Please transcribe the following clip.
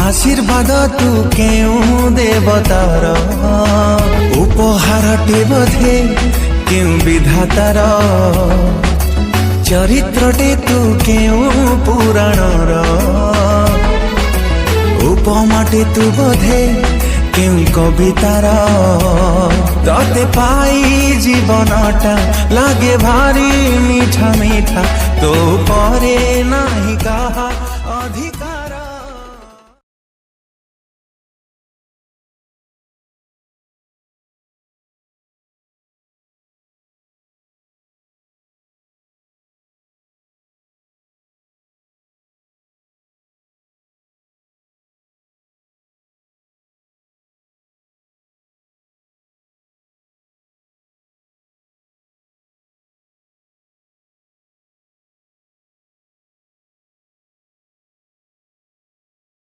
आशीर्वाद तू केउं देवतार उपहारटे बोधे केउं विधातार चरित्रटे तू केउं पुराणर उपमाटे तू बोधे केउं कवितार तते पाई जीवनटा लागे भारी मीठा मीठा तो परे नाही कहा।